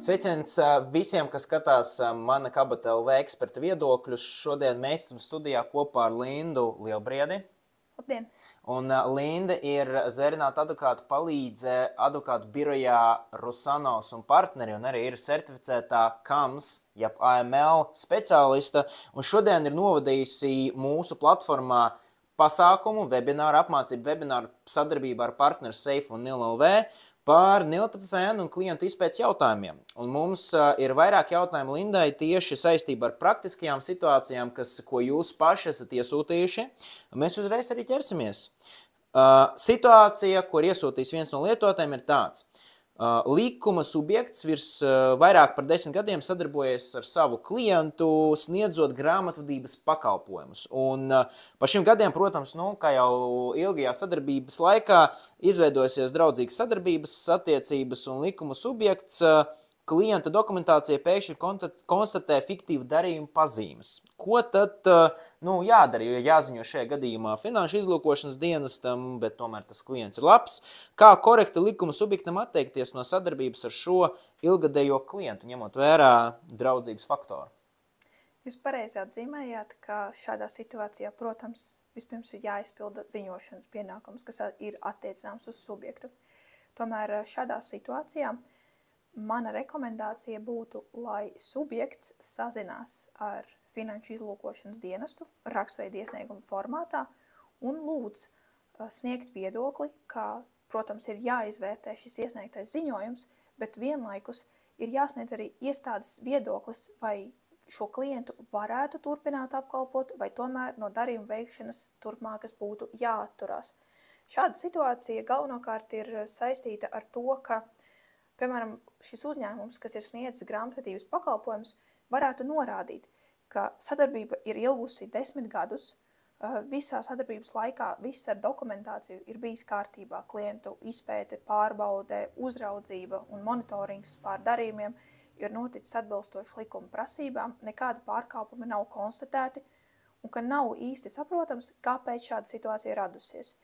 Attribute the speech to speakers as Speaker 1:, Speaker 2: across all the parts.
Speaker 1: Sveiciens visiem, kas skatās mana Kabata LV eksperta viedokļus. Šodien mēs esam studijā kopā ar Lindu Lielbriedi.
Speaker 2: Labdien!
Speaker 1: Un Linda ir Zērināta advokāta palīdze advokātu birojā Rusanovs un partneri, un arī ir certificētā KAMS, jeb AML speciālista. Un šodien ir novadījusi mūsu platformā pasākumu, webināru, apmācību webināru sadarbībā ar partneri Safe un NIL.LV par NIL.TPFN un klientu izpētes jautājumiem. Un mums ir vairāk jautājumu Lindai tieši saistībā ar praktiskajām situācijām, ko jūs paši esat iesūtījuši. Mēs uzreiz arī ķersimies. Situācija, ko ir iesūtījis viens no lietotājiem, ir tāds. Likuma subjekts vairāk par 10 gadiem sadarbojas ar savu klientu, sniedzot grāmatvedības pakalpojumus. Un pa šiem gadiem, protams, kā jau ilgajā sadarbības laikā, izveidosies draudzīgas sadarbības attiecības, un likuma subjekts klienta dokumentācija pēkšņi konstatē fiktīvu darījumu pazīmes. Ko tad jādara, jo jāziņo šajā gadījumā finanšu izlūkošanas dienestam, bet tomēr tas klients ir labs. Kā korekti likuma subjektam atteikties no sadarbības ar šo ilgadējo klientu, ņemot vērā draudzības faktoru?
Speaker 2: Jūs pareizi atzīmējāt, ka šādā situācijā, protams, vispirms ir jāizpilda ziņošanas pienākums, kas ir attiecināms uz subjektu. Tomēr šādā situācijā mana rekomendācija būtu, lai subjekts sazinās ar finanšu izlūkošanas dienestu rakstveida iesnieguma formātā un lūdz sniegt viedokli, ka, protams, ir jāizvērtē šis iesniegtais ziņojums, bet vienlaikus ir jāsniedz arī iestādes viedoklis, vai šo klientu varētu turpināt apkalpot, vai tomēr no darījuma veikšanas turpmākas būtu jāatturās. Šāda situācija galvenokārt ir saistīta ar to, ka, piemēram, šis uzņēmums, kas ir sniedzis grāmatvedības pakalpojumus, varētu norādīt, ka sadarbība ir ilgusi 10 gadus, visā sadarbības laikā viss ar dokumentāciju ir bijis kārtībā, klientu izpēte, pārbaude, uzraudzība un monitorings pār darījumiem ir noticis atbilstoši likuma prasībām, nekādi pārkāpumi nav konstatēti un ka nav īsti saprotams, kāpēc šāda situācija radusies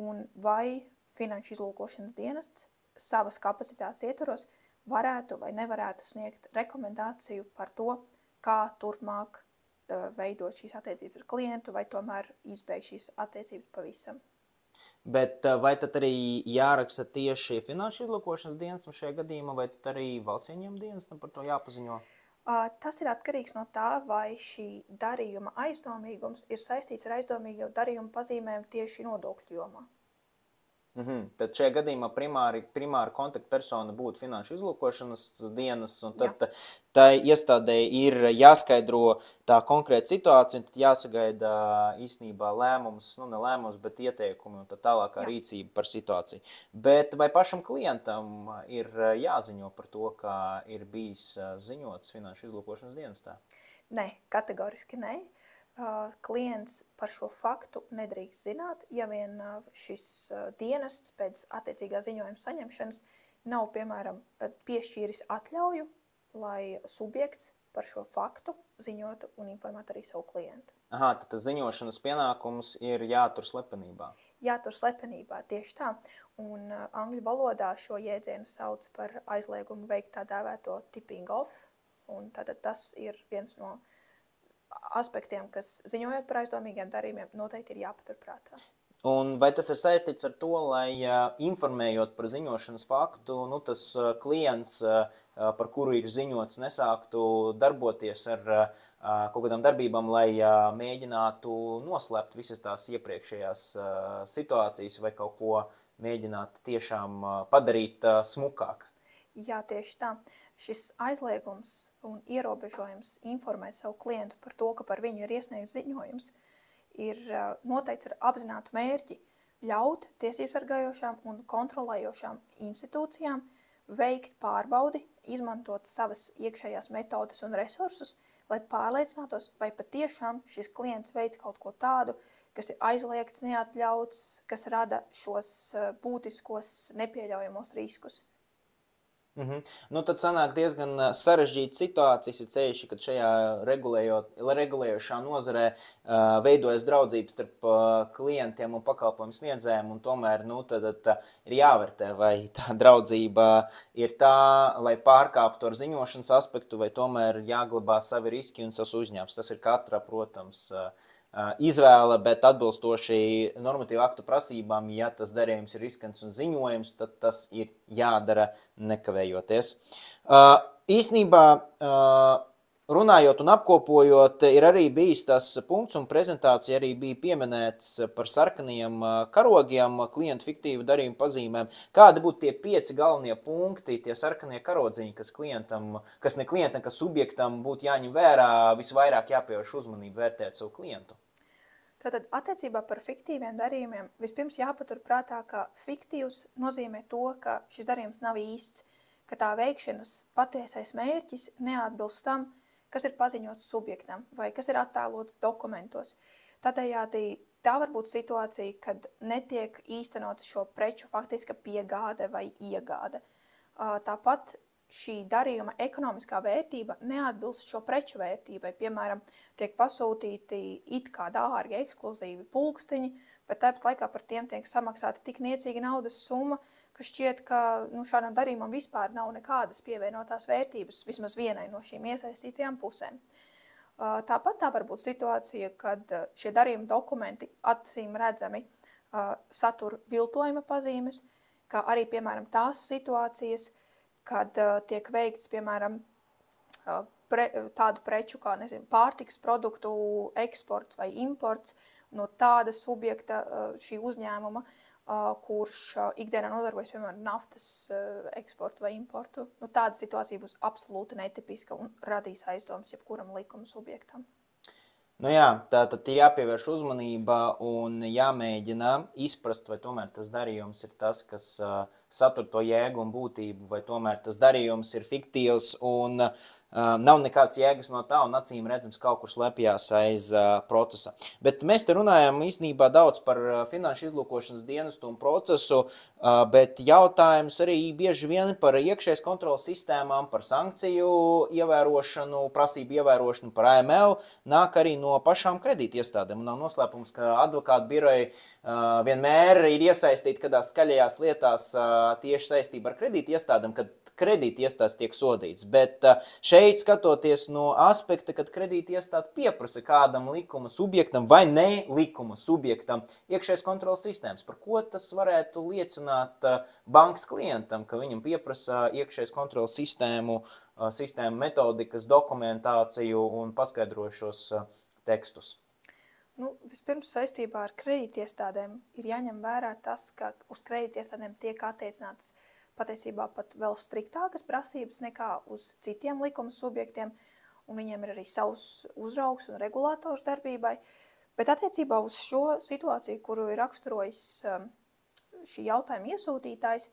Speaker 2: un vai finanšu izlūkošanas dienests savas kapacitātes ietvaros varētu vai nevarētu sniegt rekomendāciju par to, kā turpmāk veidot šīs attiecības ar klientu vai tomēr izbeigt šīs attiecības pavisam.
Speaker 1: Bet vai tad arī jāraksta tieši finanšu izlūkošanas dienestam šajā gadījumā, vai arī valsts ieņēmuma dienestam par to jāpaziņo?
Speaker 2: Tas ir atkarīgs no tā, vai šī darījuma aizdomīgums ir saistīts ar aizdomīgu darījumu pazīmēm tieši nodokļu jomā.
Speaker 1: Tad šajā gadījumā primāra kontaktpersona būtu finanšu izlūkošanas dienas, un tad tai iestādēji ir jāskaidro tā konkrēta situācija, un tad jāsagaida īstenībā lēmums, ne lēmums, bet ieteikumi un tad tālākā rīcība par situāciju. Bet vai pašam klientam ir jāziņo par to, ka ir bijis ziņots finanšu izlūkošanas dienestā?
Speaker 2: Nē, kategoriski nē. Klients par šo faktu nedrīkst zināt, ja vien šis dienests pēc attiecīgā ziņojuma saņemšanas nav, piemēram, piešķīris atļauju, lai subjekts par šo faktu ziņotu un informētu arī savu klientu.
Speaker 1: Tad tas ziņošanas pienākums ir jātur slepenībā.
Speaker 2: Jātur slepenībā, tieši tā. Un angļu valodā šo jēdzienu sauc par aizliegumu veikt tā dēvēto tipping off, un tātad tas ir viens no aspektiem, kas ziņojot par aizdomīgiem darījumiem, noteikti ir jāpaturprātā.
Speaker 1: Un vai tas ir saistīts ar to, lai informējot par ziņošanas faktu, tas klients, par kuru ir ziņots, nesāktu darboties ar kaut kādām darbībām, lai mēģinātu noslēpt visas tās iepriekšējās situācijas vai kaut ko mēģināt tiešām padarīt smukāk?
Speaker 2: Jā, tieši tā. Šis aizliegums un ierobežojums informēt savu klientu par to, ka par viņu ir iesniegts ziņojums, ir noteikts ar apzinātu mērķi ļaut tiesībsargājošām un kontrolējošām institūcijām veikt pārbaudi, izmantot savas iekšējās metodes un resursus, lai pārliecinātos, vai patiešām šis klients veic kaut ko tādu, kas ir aizliegts, neatļauts, kas rada šos būtiskos nepieļaujamos riskus.
Speaker 1: Nu, tad sanāk diezgan sarežģīta situācijas, ir ceļši, kad šajā regulējošā nozarē veidojas draudzības starp klientiem un pakalpojumu sniedzējiem, un tomēr tad ir jāvērtē, vai tā draudzība ir tā, lai pārkāptu ar ziņošanas aspektu, vai tomēr jāglabā savi riski un savs uzņēmums. Tas ir katra, protams, izvēle, bet atbilstoši normatīvu aktu prasībām, ja tas darījums ir riskants un ziņojums, tad tas ir jādara nekavējoties. Īsnībā, runājot un apkopojot, ir arī bijis tas punkts, un prezentācija arī bija pieminēts par sarkaniem karogiem, klientu fiktīvu darījumu pazīmēm. Kādi būtu tie 5 galvenie punkti, tie sarkanie karodziņi, kas ne klientam, kas subjektam būtu jāņem vērā, visvairāk jāpievērš uzmanību vērtēt savu klientu?
Speaker 2: Tātad attiecībā par fiktīviem darījumiem vispirms jāpatur prātā, ka fiktīvs nozīmē to, ka šis darījums nav īsts, ka tā veikšanas patiesais mērķis neatbilst tam, kas ir paziņots subjektam vai kas ir attēlots dokumentos. Tādējādi tā var būt situācija, kad netiek īstenota šo preču faktiska piegāde vai iegāde. Tāpat šī darījuma ekonomiskā vērtība neatbilst šo preču vērtībai. Piemēram, tiek pasūtīti it kā dārgi, ekskluzīvi pulksteņi, bet tāpat laikā par tiem tiek samaksāta tik niecīga naudas summa, ka šķiet, ka šādam darījumam vispār nav nekādas pievienotās vērtības, vismaz vienai no šīm iesaistītajām pusēm. Tāpat tā var būt situācija, kad šie darījuma dokumenti acīm redzami satur viltojuma pazīmes, kā arī, piemēram, tās situācijas, kad tiek veikts, piemēram, tādu preču kā, pārtikas produktu eksports vai imports no tāda subjekta šī uzņēmuma, kurš ikdienā nodarbojas, piemēram, naftas eksportu vai importu. Tāda situācija būs absolūti netipiska un radīs aizdomas jebkuram likuma subjektam.
Speaker 1: Tātad ir jāpievērš uzmanība un jāmēģina izprast, vai tomēr tas darījums ir tas, kas satur to jēgu un būtību, vai tomēr tas darījums ir fiktīvs un nav nekāds jēgas no tā un acīm redzams kaut kur slepjās aiz procesa. Bet mēs te runājam īstenībā daudz par finanšu izlūkošanas dienestu un procesu, bet jautājums arī bieži vien par iekšējas kontrolas sistēmām, par sankciju ievērošanu, prasību ievērošanu, par AML nāk arī no pašām kredītiestādēm. Un nav noslēpums, ka advokātu biroji vienmēr ir iesaistīti kādās skaļajās lietās tieši saistībā ar kredītiestādēm, kad kredītiestādes tiek sodīts. Bet šeit skatoties no aspekta, kad kredītiestāde pieprasa kādam likuma subjektam vai ne likuma subjektam iekšējas kontrolas sistēmas, par ko tas varētu liecināt bankas klientam, ka viņam pieprasa iekšējas kontrolas sistēmu metodikas, dokumentāciju un paskaidrošos tekstus.
Speaker 2: Vispirms saistībā ar kredītiestādēm ir jāņem vērā tas, ka uz kredītiestādēm tiek attiecinātas patiesībā pat vēl striktākas prasības nekā uz citiem likuma subjektiem, un viņiem ir arī savs uzraugs un regulators darbībai. Bet attiecībā uz šo situāciju, kuru ir raksturojis šī jautājuma iesūtītājs,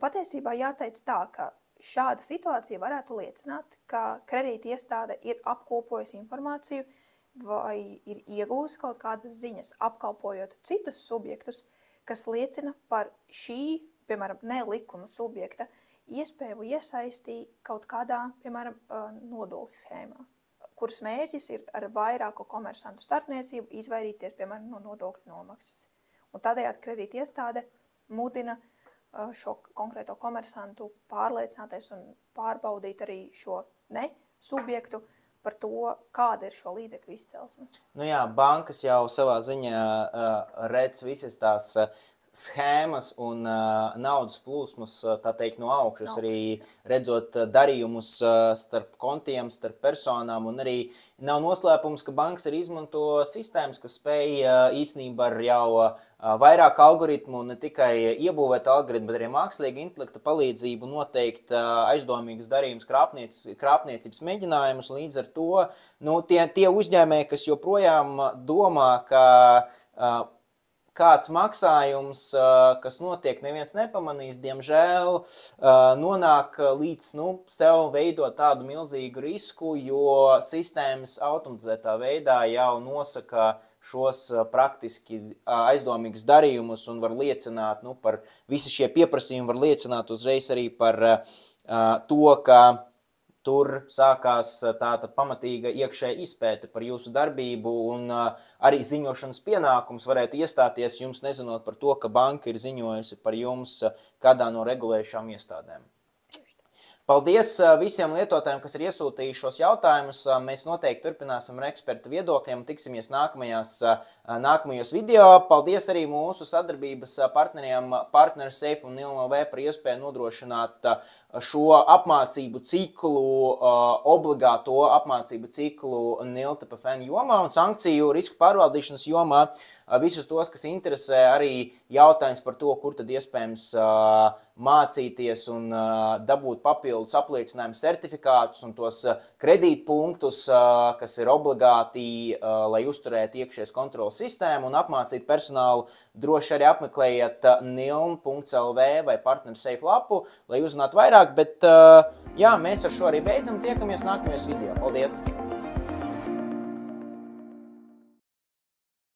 Speaker 2: patiesībā jāteic tā, ka šāda situācija varētu liecināt, ka kredītiestāde ir apkopojusi informāciju vai ir iegūsi kaut kādas ziņas, apkalpojot citus subjektus, kas liecina par šī, piemēram, nelikuma subjekta iespēju iesaistīt kaut kādā, piemēram, nodokļu schēmā, kuras mērķis ir ar vairāku komersantu starpniecību izvairīties, piemēram, no nodokļu nomaksas. Un tādējādi kredītiestāde mudina šo konkrēto komersantu pārliecināties un pārbaudīt arī šo ne subjektu par to, kāda ir šo līdzekļu izcelsme.
Speaker 1: Bankas jau savā ziņā redz visas tās schēmas un naudas plūsmas, tā teikt, no augšas, arī redzot darījumus starp kontiem, starp personām, un arī nav noslēpums, ka bankas arī izmanto sistēmas, kas spēj īstenībā ar jau vairāk algoritmu, ne tikai iebūvēt algoritmu, bet arī mākslīga intelekta palīdzību noteikt aizdomīgas darījumus, krāpniecības mēģinājumus, līdz ar to tie uzņēmēji, kas joprojām domā, ka kāds maksājums, kas notiek, neviens nepamanīs, diemžēl nonāk līdz sev veidot tādu milzīgu risku, jo sistēmas automatizētā veidā jau nosaka šos praktiski aizdomīgus darījumus un var liecināt, par visi šie pieprasījumi var liecināt uzreiz arī par to, ka tur sākās tāda pamatīga iekšēja izpēte par jūsu darbību un arī ziņošanas pienākums varētu iestāties jums nezinot par to, ka banka ir ziņojusi par jums kādā no regulējušām iestādēm. Paldies visiem lietotājiem, kas ir iesūtījuši šos jautājumus. Mēs noteikti turpināsim ar ekspertu viedokļiem un tiksimies nākamajos video. Paldies arī mūsu sadarbības partneriem PartnerSafe un NILNLV par iespēju nodrošināt šo apmācību ciklu, obligāto apmācību ciklu NILTPFN jomā un sankciju risku pārvaldīšanas jomā. Visus tos, kas interesē, arī jautājums par to, kur tad iespējams mācīties un dabūt papildus apliecinājumu certifikātus un tos kredītpunktus, kas ir obligāti, lai uzturētu iekšējas kontrolas sistēmu un apmācīt personālu, droši arī apmeklējiet niln.lv vai PartnerSafe lapu, lai uzzinātu vairāk, bet jā, mēs ar šo arī beidzam, tiekamies nākamajos video. Paldies!